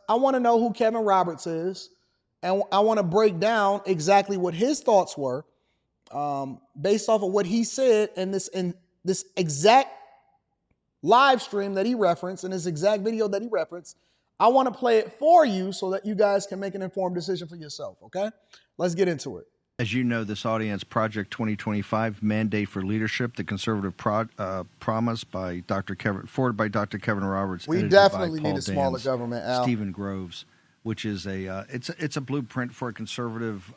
I want to know who Kevin Roberts is, and I want to break down exactly what his thoughts were based off of what he said in this exact live stream that he referenced, in this exact video that he referenced. I want to play it for you so that you guys can make an informed decision for yourself. Okay, let's get into it. As you know, this audience, Project 2025, Mandate for Leadership, the Conservative Promise by forwarded by Dr. Kevin Roberts. We edited definitely by Paul need a smaller Dans, government, Al. Stephen Groves, which is it's a blueprint for a conservative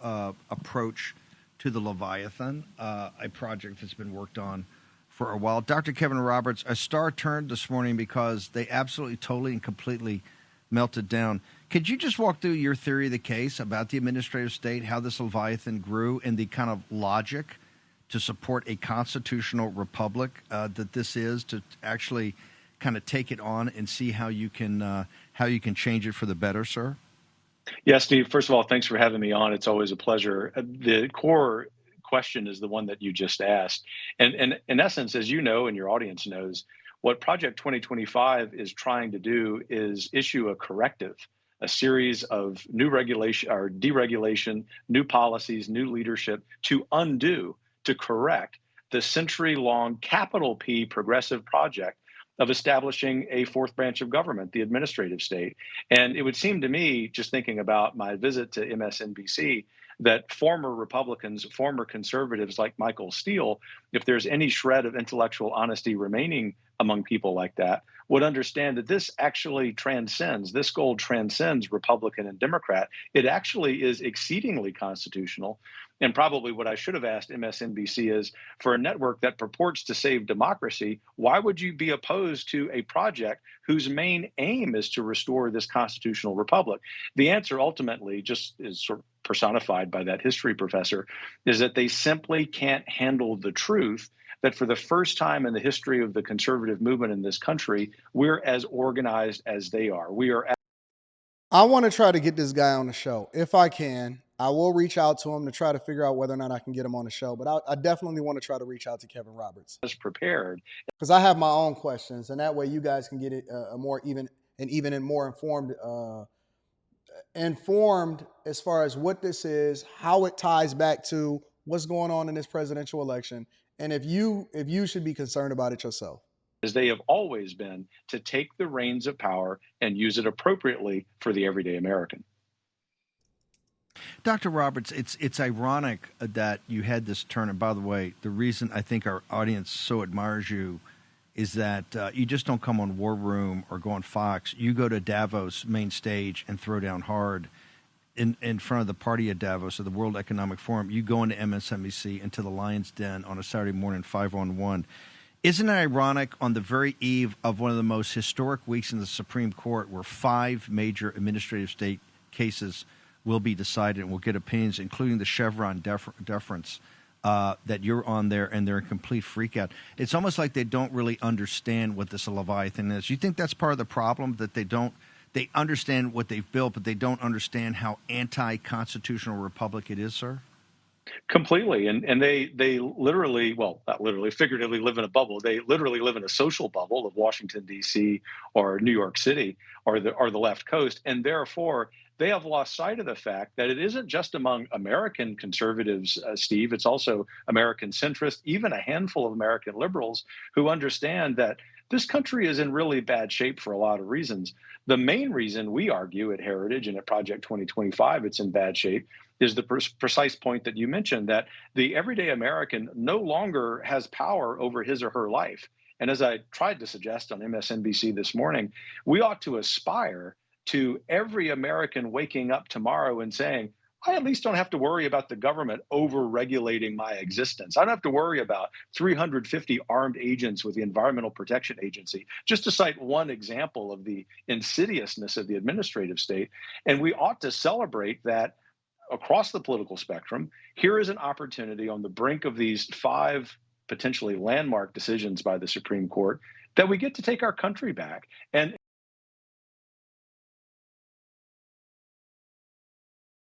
approach to the Leviathan, a project that's been worked on for a while. Dr. Kevin Roberts, a star turned this morning because they absolutely, totally, and completely melted down. Could you just walk through your theory of the case about the administrative state, how this Leviathan grew, and the kind of logic to support a constitutional republic that this is, to actually kind of take it on and see how you can change it for the better, sir? Yeah, Steve, first of all, thanks for having me on. It's always a pleasure. The core question is the one that you just asked. And in essence, as you know and your audience knows, what Project 2025 is trying to do is issue a corrective, a series of new regulation or deregulation, new policies, new leadership to undo, to correct the century-long capital P progressive project of establishing a fourth branch of government, the administrative state. And it would seem to me, just thinking about my visit to MSNBC, that former Republicans, former conservatives like Michael Steele, if there's any shred of intellectual honesty remaining among people like that, would understand that this actually transcends, this goal transcends Republican and Democrat. It actually is exceedingly constitutional. And probably what I should have asked MSNBC is, for a network that purports to save democracy, why would you be opposed to a project whose main aim is to restore this constitutional republic? The answer ultimately, just is sort of personified by that history professor, is that they simply can't handle the truth that for the first time in the history of the conservative movement in this country, we're as organized as they are. I want to try to get this guy on the show. If I can, I will reach out to him to try to figure out whether or not I can get him on the show. But I definitely want to try to reach out to Kevin Roberts. As prepared. Because I have my own questions, and that way you guys can get it more even and more informed as far as what this is, how it ties back to what's going on in this presidential election, and if you should be concerned about it yourself. As they have always been, to take the reins of power and use it appropriately for the everyday American. Dr. Roberts, it's ironic that you had this turn. And by the way, the reason I think our audience so admires you is that you just don't come on War Room or go on Fox. You go to Davos main stage and throw down hard in front of the party at Davos, of the World Economic Forum. You go into MSNBC, into the Lion's Den on a Saturday morning, 5-on-1. Isn't it ironic, on the very eve of one of the most historic weeks in the Supreme Court, where 5 major administrative state cases will be decided and we'll get opinions, including the Chevron deference, that you're on there and they're in complete freakout? It's almost like they don't really understand what this Leviathan is. You think that's part of the problem, that they understand what they've built, but they don't understand how anti-constitutional republic it is, sir? Completely. And they literally, well, not literally, figuratively live in a bubble. They literally live in a social bubble of Washington, D.C. or New York City or the left coast. And therefore, they have lost sight of the fact that it isn't just among American conservatives, Steve. It's also American centrists, even a handful of American liberals who understand that this country is in really bad shape for a lot of reasons. The main reason we argue at Heritage and at Project 2025 it's in bad shape is the precise point that you mentioned, that the everyday American no longer has power over his or her life. And as I tried to suggest on MSNBC this morning, we ought to aspire to every American waking up tomorrow and saying, I at least don't have to worry about the government over-regulating my existence. I don't have to worry about 350 armed agents with the Environmental Protection Agency, just to cite one example of the insidiousness of the administrative state. And we ought to celebrate that across the political spectrum. Here is an opportunity on the brink of these 5 potentially landmark decisions by the Supreme Court that we get to take our country back. And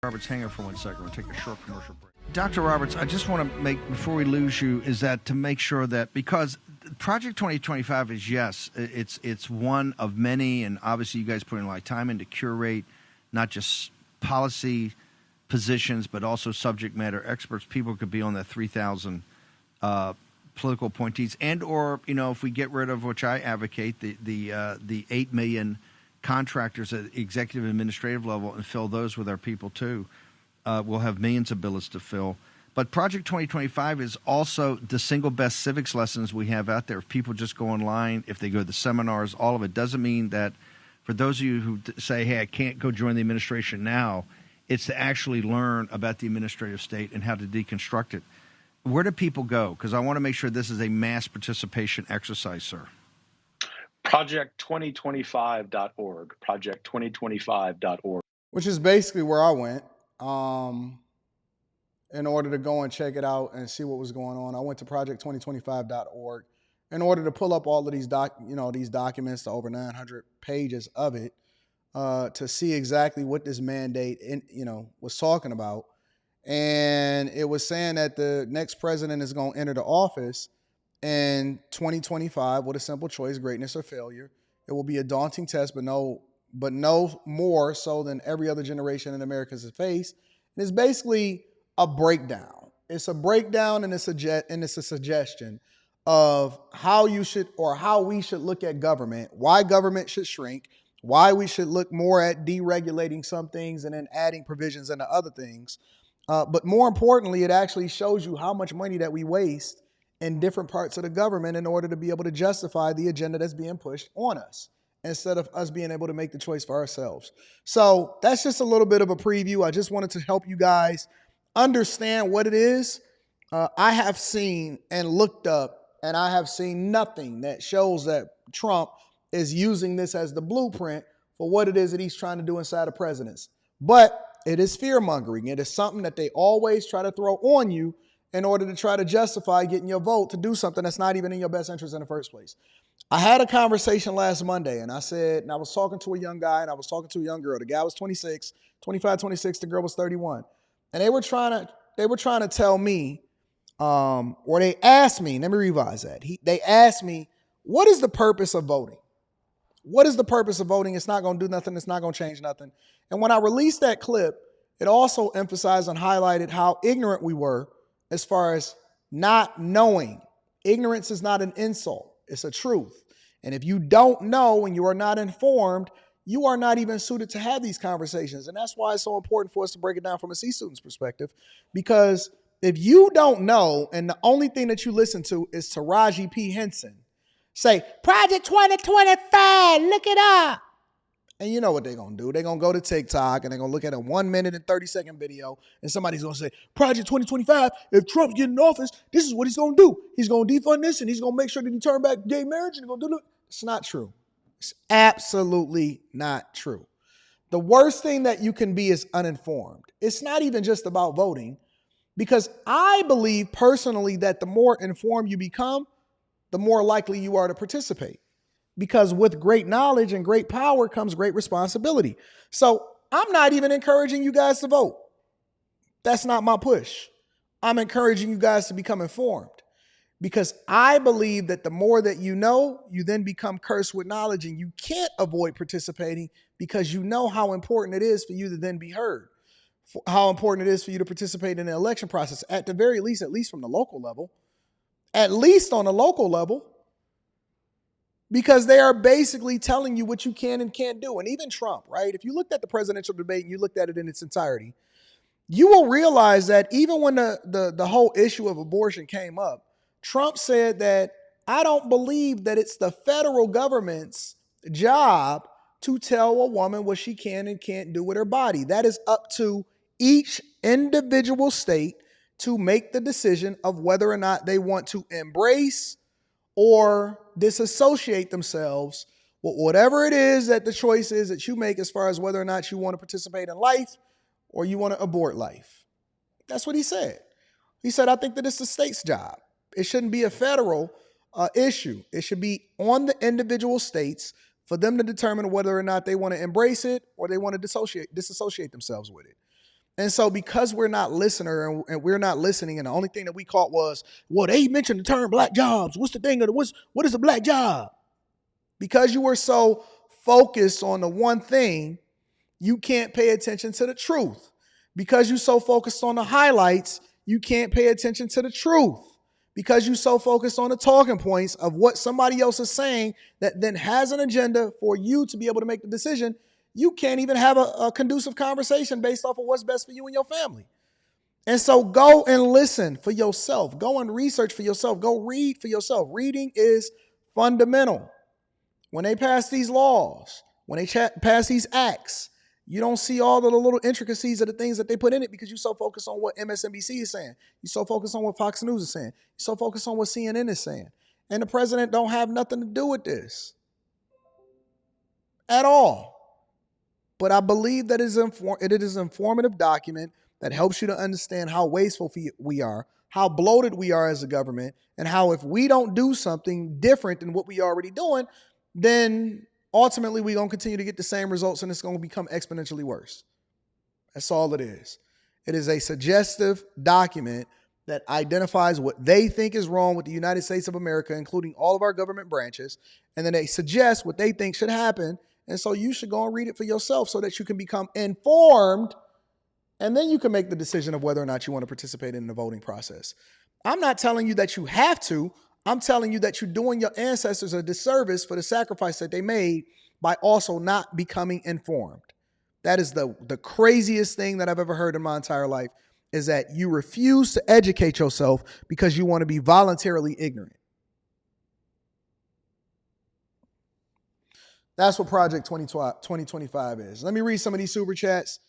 Roberts, hang on for 1 second. We'll take a short commercial break. Dr. Roberts, I just want to make, before we lose you, is that to make sure that, because Project 2025 is, yes, it's one of many, and obviously you guys put in a lot of time into curate not just policy positions, but also subject matter experts. People could be on that 3,000 political appointees, and or, you know, if we get rid of, which I advocate, the 8 million contractors at the executive administrative level and fill those with our people too, we'll have millions of billets to fill. But Project 2025 is also the single best civics lessons we have out there. If people just go online, if they go to the seminars, all of it doesn't mean that for those of you who say, hey, I can't go join the administration now, it's to actually learn about the administrative state and how to deconstruct it. Where do people go? Because I want to make sure this is a mass participation exercise, sir. Project2025.org, project2025.org. Which is basically where I went in order to go and check it out and see what was going on. I went to project2025.org in order to pull up all of these documents, the over 900 pages of it, to see exactly what this mandate was talking about. And it was saying that the next president is going to enter the office in 2025 with a simple choice: greatness or failure. It will be a daunting test, but no more so than every other generation in America has faced. And it's basically a breakdown. It's a breakdown, and it's a suggestion of how you should, or how we should look at government, why government should shrink, why we should look more at deregulating some things and then adding provisions into other things. But more importantly, it actually shows you how much money that we waste in different parts of the government in order to be able to justify the agenda that's being pushed on us, instead of us being able to make the choice for ourselves. So that's just a little bit of a preview. I just wanted to help you guys understand what it is. I have seen and looked up, and I have seen nothing that shows that Trump is using this as the blueprint for what it is that he's trying to do inside the presidency. But it is fear-mongering. It is something that they always try to throw on you in order to try to justify getting your vote to do something that's not even in your best interest in the first place. I had a conversation last Monday, and I was talking to a young guy, and I was talking to a young girl. The guy was 26, the girl was 31. And they were trying to tell me, or they asked me, let me revise that. They asked me, what is the purpose of voting? What is the purpose of voting? It's not going to do nothing. It's not going to change nothing. And when I released that clip, it also emphasized and highlighted how ignorant we were as far as not knowing. Ignorance is not an insult. It's a truth. And if you don't know and you are not informed, you are not even suited to have these conversations. And that's why it's so important for us to break it down from a C student's perspective. Because if you don't know, and the only thing that you listen to is Taraji P. Henson say, Project 2025, look it up. And you know what they're going to do. They're going to go to TikTok and they're going to look at a 1 minute and 30-second video. And somebody's going to say, Project 2025, if Trump's getting in office, this is what he's going to do. He's going to defund this, and he's going to make sure that he turn back gay marriage, and he's going to do it. It's not true. It's absolutely not true. The worst thing that you can be is uninformed. It's not even just about voting, because I believe personally that the more informed you become, the more likely you are to participate. Because with great knowledge and great power comes great responsibility. So I'm not even encouraging you guys to vote. That's not my push. I'm encouraging you guys to become informed, because I believe that the more that you know, you then become cursed with knowledge, and you can't avoid participating because you know how important it is for you to then be heard, how important it is for you to participate in the election process, at the very least, at least from the local level, at least on a local level. Because they are basically telling you what you can and can't do. And even Trump, right? If you looked at the presidential debate and you looked at it in its entirety, you will realize that even when the whole issue of abortion came up, Trump said that, I don't believe that it's the federal government's job to tell a woman what she can and can't do with her body. That is up to each individual state to make the decision of whether or not they want to embrace or disassociate themselves with whatever it is that the choice is that you make, as far as whether or not you want to participate in life or you want to abort life. That's what he said. He said, I think that it's the state's job. It shouldn't be a federal issue. It should be on the individual states for them to determine whether or not they want to embrace it or they want to disassociate themselves with it. And so because we're not listener and we're not listening, and the only thing that we caught was, well, they mentioned the term black jobs. What's the thing of what is a black job? Because you were so focused on the one thing, you can't pay attention to the truth. Because you're so focused on the highlights, you can't pay attention to the truth. Because you're so focused on the talking points of what somebody else is saying that then has an agenda for you to be able to make the decision, you can't even have a conducive conversation based off of what's best for you and your family. And so go and listen for yourself. Go and research for yourself. Go read for yourself. Reading is fundamental. When they pass these laws, when they pass these acts, you don't see all the little intricacies of the things that they put in it because you're so focused on what MSNBC is saying. You're so focused on what Fox News is saying. You're so focused on what CNN is saying. And the president don't have nothing to do with this at all. But I believe that it is an informative document that helps you to understand how wasteful we are, how bloated we are as a government, and how if we don't do something different than what we already doing, then ultimately we're going to continue to get the same results and it's going to become exponentially worse. That's all it is. It is a suggestive document that identifies what they think is wrong with the United States of America, including all of our government branches, and then they suggest what they think should happen. And so you should go and read it for yourself so that you can become informed, and then you can make the decision of whether or not you want to participate in the voting process. I'm not telling you that you have to. I'm telling you that you're doing your ancestors a disservice for the sacrifice that they made by also not becoming informed. That is the craziest thing that I've ever heard in my entire life, is that you refuse to educate yourself because you want to be voluntarily ignorant. That's what Project 2025 is. Let me read some of these super chats.